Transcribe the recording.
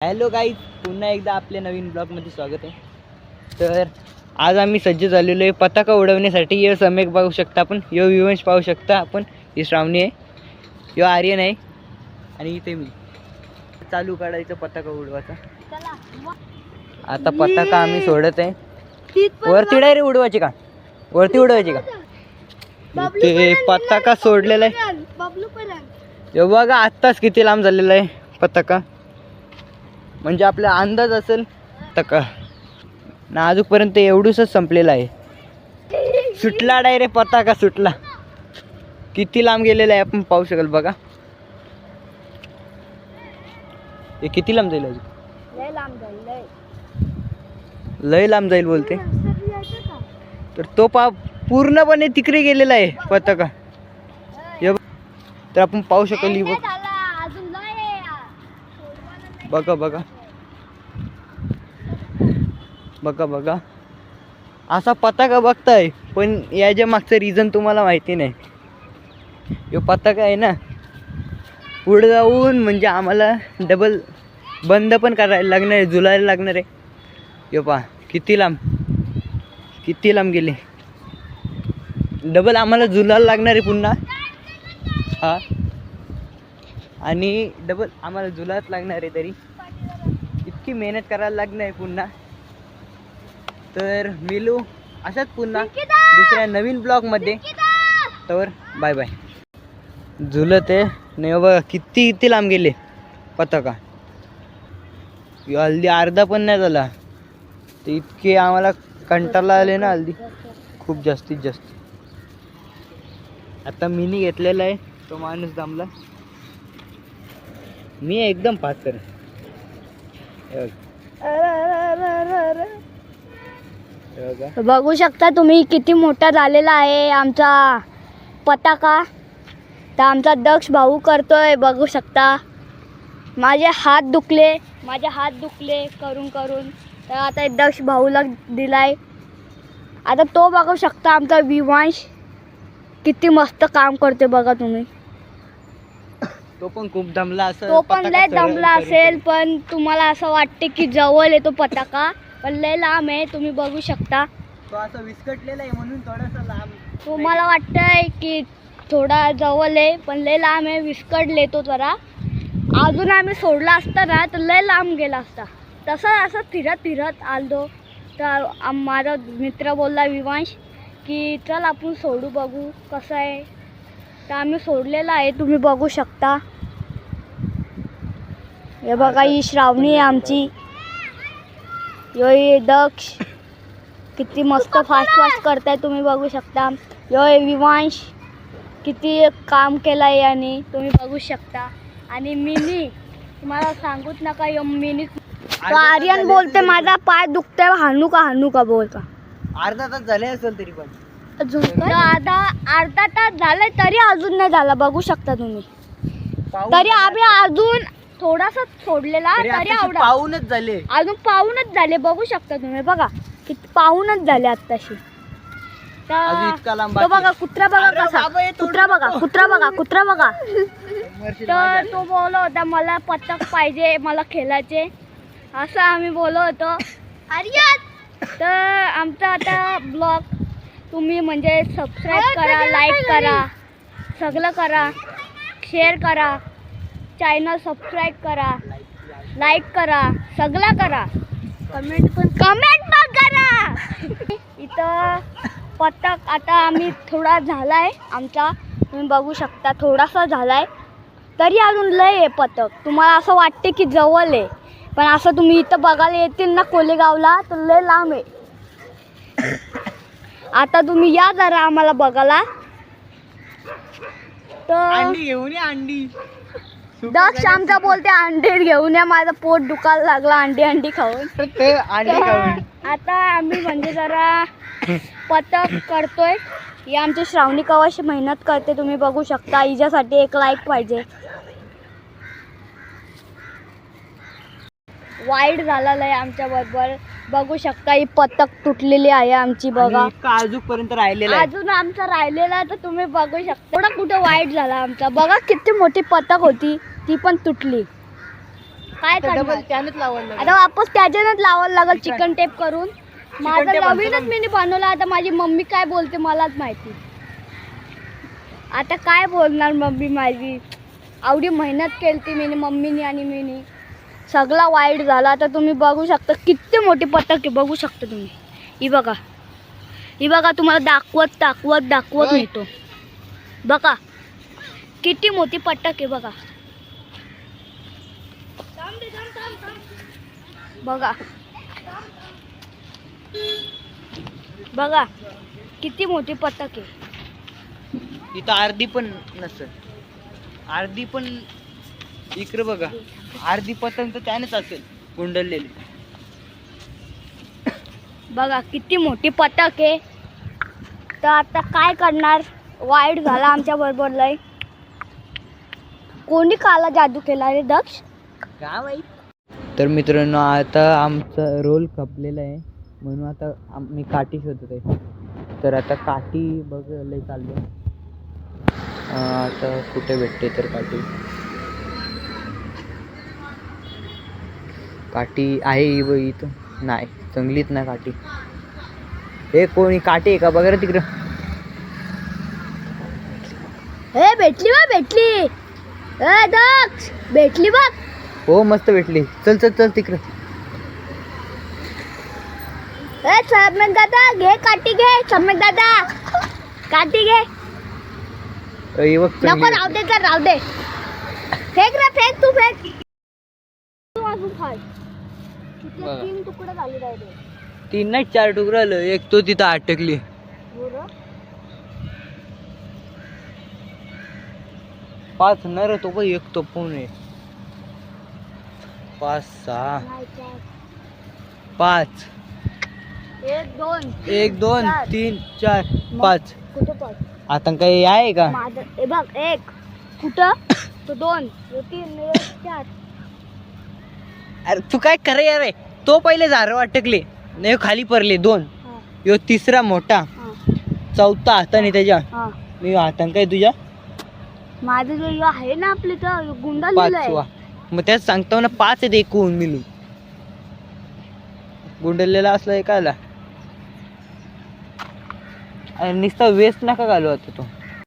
Hello guys, पुन्हा एकदा आपल्या नवीन ब्लॉगमध्ये स्वागत आहे। तर आज आम्ही सज्ज झालेलो आहे पताका उडवण्यासाठी। यो समेक पाहू शकता आपण, यो विवंश पाहू शकता आपण, ही श्रावणी आहे, यो आर्यन आहे आणि इथे मी। चालू काढायचं पताका उडवायचा। आता पताका आम्ही सोडत आहे। वरती डायरेक्ट उडवायची का? वरती उडवायची का? ते पताका सोडलेला आहे। यो बघा आत्ताच किती लांब झालेला आहे पताका, म्हणजे आपला अंदाज असेल तका ना। अजूनपर्यंत एवढूसच संपलेला आहे। सुटला डायरेक्ट पताका सुटला, किती लांब गेलेला आहे आपण पाहू शकाल बघा। हे किती लांब जाईल? लय लांब जाईल, लय लांब जाईल बोलते। तर तो पूर्णपणे तिकडे गेलेला आहे पताका। तर आपण पाहू शकाल ही बघा बघा बघा बघा, असा पताका बघताय, पण याच्या मागचं रिझन तुम्हाला माहिती नाही। यो पताका आहे ना, पुढे जाऊन म्हणजे आम्हाला डबल बंद पण करायला लागणार आहे, झुलायला लागणार आहे। यो पहा किती लांब गेले, डबल आम्हाला झुलायला लागणार आहे पुन्हा। हा, आणि डबल आम्हाला झुलाच लागणार आहे, तरी इतकी मेहनत करायला लागणार आहे पुन्हा। तर मिलू अशाच पुन्हा दुसऱ्या नवीन ब्लॉगमध्ये। तर बाय बाय। झुलत आहे नाही बघा, किती लांब गेले पताका। हल्दी अर्धा पण नाही झाला, ते इतके आम्हाला कंटाळा आले ना हल्दी, खूप जास्तीत जास्त। आता मिनी घेतलेला आहे, तो माणूस दमला, मी एकदम फास्ट कर। बघू शकता तुम्ही किती मोठा झालेला आहे आमचा पताका। तर आमचा दक्ष भाऊ करतोय, बघू शकता। माझे हात दुखले करून करून, तर आता दक्ष भाऊला दिलाय। आता तो बघू शकता आमचा विवांश किती मस्त काम करते बघा तुम्ही। तो पण खूप दमला असेल, तो पण लय दमला असेल, पण तुम्हाला असं वाटते की जवळ येतो पताका, पण लय लांब आहे, तुम्ही बघू शकता। तो असं विस्कटलेला आहे म्हणून थोडासा लांब तुम्हाला वाटतंय की थोडा जवळ आहे, पण लय लांब आहे, विस्कटले तो जरा। अजून आम्ही सोडला असता ना तर लय लांब गेला असता। तसं असं फिरत आलो, तर माझा मित्र बोलला विवांश की चल आपण सोडू, बघू कसं आहे। तर आम्ही सोडलेला आहे, तुम्ही बघू शकता। हे बघा, ही श्रावणी आहे आमची, यो दक्ष किती मस्त फास्ट करताय, तुम्ही बघू शकता। यो विवांश किती काम केलं आहे आणि तुम्ही बघू शकता। आणि मिनी तुम्हाला सांगूच नका, यो मिनी तो आर्यन बोलते माझा पाय दुखतोय, हाणू का बोलता। अर्धा तास झाले असेल तरी पण अजून अर्धा तास झालाय तरी अजून नाही झाला, बघू शकता तुम्ही। तरी आम्ही अजून थोडासा सोडलेला, तरी पाऊनच झाले, अजून पाऊनच झाले, बघू शकता तुम्ही। बघा किती पाऊनच झाले आत्ताशी। तो बघा कुत्रा बघा कसा, कुत्रा बघा। तर तो बोलत होता मला पतक पाहिजे, मला खेळायचे, असं आम्ही बोलत होतो। तर आमचा आता ब्लॉग तुम्ही म्हणजे सबस्क्राईब करा, लाईक करा, सगळं करा, शेअर करा, चॅनल सबस्क्राईब करा, लाईक करा, सगळं करा, कमेंट पण करा। इथं पतक आता आम्ही थोडा झालाय आमचा, तुम्ही बघू शकता, थोडासा झालाय, तरी अजून लय आहे पतक। तुम्हाला असं वाटते की जवळ आहे, पण असं तुम्ही इथं बघायला येतील ना कोलेगावला तर लय लांब आहे। आता तुम्ही या जरा आम्हाला बघायला। तर घेऊन या अंडी, दक्ष आमचा बोलते अंडे घेऊन या, माझं पोट दुखायला लागला अंडी खाऊन। आता आम्ही म्हणजे जरा पतक करतोय, ही आमची श्रावणी कवाशी मेहनत करते, तुम्ही बघू शकता। हिच्यासाठी एक लाईक पाहिजे। वाईट झालेलं आहे आमच्या बरोबर, बघू शकता। ही पतक तुटलेली आहे आमची, बघा अजूनपर्यंत राहिलेला, अजून आमचा राहिलेला, तर तुम्ही बघू शकता। थोडा कुठं वाईट झाला आमचा, बघा किती मोठी पतक होती, ती पण तुटली। काय डबल करणार त्यानंच लावायला आता वापस त्याच्यानंच लावायला लागल चिकन टेप करून. माझं tape आणतो नवीनच ना मी बनवलं. आता माझी मम्मी काय बोलते मलाच माहिती. आता काय बोलणार मम्मी माझी. एवढी मेहनत केली मी मम्मीनी आणि मीनी. सगळा वाईट झाला. आता तुम्ही बघू शकता किती मोठी पतंग आहे. बघू शकता तुम्ही. ही बघा तुम्हाला दाखवत होय. नेतो. बघा किती मोठी पतंग आहे बघा. बघा किती मोठी पतंग आहे. इथं अर्धी पण नसेल. अर्धी पण इकडे बघा. अर्धी पतंग तर त्यानेच असेल गुंडलेली. बघा किती मोठी पतंग आहे. तर आता काय करणार. वाईट झाला आमच्या बरोबर लय. कोणी काला जादू केला रे दक्ष. का माहित. तर मित्रांनो आता आमचा रोल खपलेला आहे म्हणून आता मी काठी शोधत आहे. तर आता काठी बघायला चाललो. आता कुठे भेटते तर काठी आहे इथं. नाही चांगलीच नाही काठी. हे कोणी काठी आहे का बघा रे तिकडं. हे भेटली दक्ष भेटली बघ. हो मस्त भेटली. चल चल चल तिकडं. सम्यक दादा घे काठी घे. सम्यक दादा काठी घे. हे बघ नको चांगली राहू दे तर राहू दे. फेक रे फेक तू फेक. तू अजून खाय. किती बघा. 3 तुकडे झाले राहिले. 3 नाही 4 तुकडं आलं. एक तो तिथं अटकली. बरं 5 नर तो पण एक तो पण आहे. 5 6 नाही चार. 5 1 2 1 2 चार. 3 4 5. कुठं पाच. आता काही आहे का. माझं हे बघ 1 कुठं तो 2 तो 3 4. अरे तू काय करे अरे. तो पहिले झाडं अटकले नाही खाली पडले 2. हा यो तिसरा मोठा. हा चौथा हाताने त्याच्या. हा. मी हातान काय तुझ्या माझं जो ह्यो आहे ना आपलं तर गुंडा लिहिलंय. 5वा. मग त्याच सांगतो ना 5 आहेत एकूण मिळून. गुंडलेला असला एकाला. नुसता वेस्ट नका घालू आता तो.